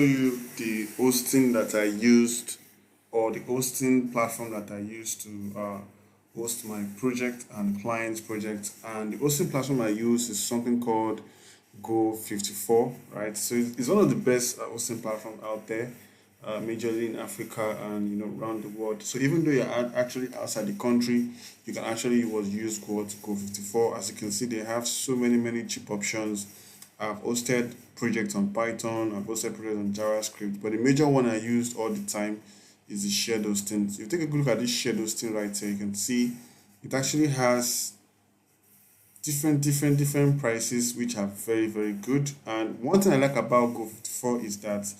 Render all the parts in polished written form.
You the hosting that I used, or the hosting platform that I used to host my project and client's project. And the hosting platform I use is something called Go54, right? So it's one of the best hosting platform out there, majorly in Africa and around the world. So even though you're actually outside the country, you can actually use Go54. As you can see, they have so many cheap options. I've hosted projects on Python, I've hosted projects on JavaScript, but the major one I used all the time is the shared hosting. So if you take a look at this shared hosting right here, you can see it actually has different prices, which are very good. And one thing I like about Go54 is that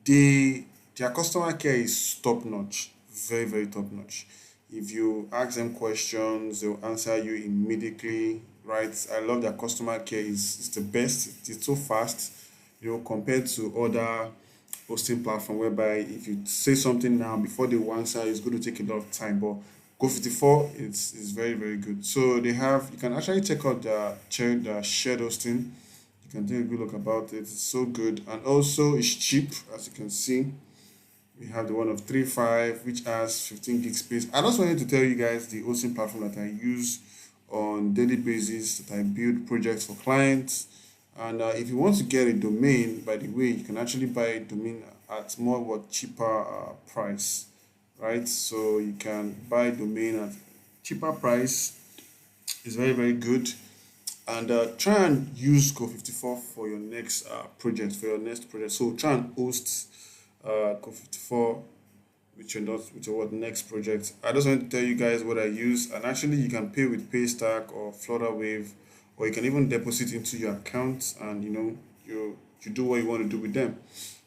their customer care is top notch, very top notch. If you ask them questions, they'll answer you immediately, right? I love their customer care is the best. It's so fast, compared to other hosting platform whereby if you say something now before they will answer, it's going to take a lot of time. But Go54 is very good. So they have, you can actually check out the shared hosting. You can take a good look about it. It's so good, and also it's cheap, as you can see. We have the one of 3.5, which has 15 gig space. I just wanted to tell you guys the hosting platform that I use on daily basis, that I build projects for clients. And if you want to get a domain, by the way, you can actually buy a domain at more what cheaper price, right? So you can buy a domain at cheaper price. It's very good. And try and use Go54 for your next project, for your next project. So try and host Go54 with your not with your what next project. I just want to tell you guys what I use, and actually you can pay with Paystack or Flutterwave, or you can even deposit into your account, and you do what you want to do with them.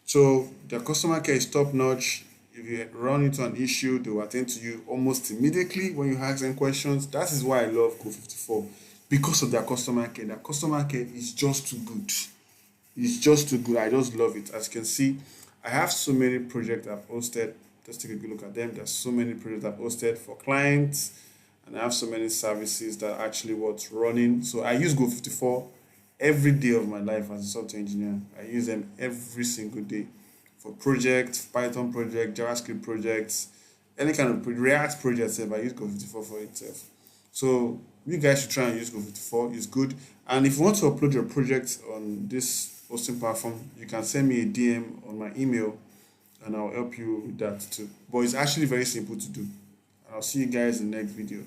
So their customer care is top notch. If you run into an issue, they will attend to you almost immediately when you ask them questions. That is why I love Go54, because of their customer care. Their customer care is just too good. It's just too good. I just love it. As you can see, I have so many projects I've hosted. Just take a good look at them. There's so many projects I've hosted for clients, and I have so many services that are actually what's running. So I use Go54 every day of my life as a software engineer. I use them every single day for projects, Python project, JavaScript projects, any kind of React projects. If I use Go54 for itself. So you guys should try and use Go54. It's good. And if you want to upload your project on this hosting platform, you can send me a DM on my email, and I'll help you with that too. But it's actually very simple to do. And I'll see you guys in the next video.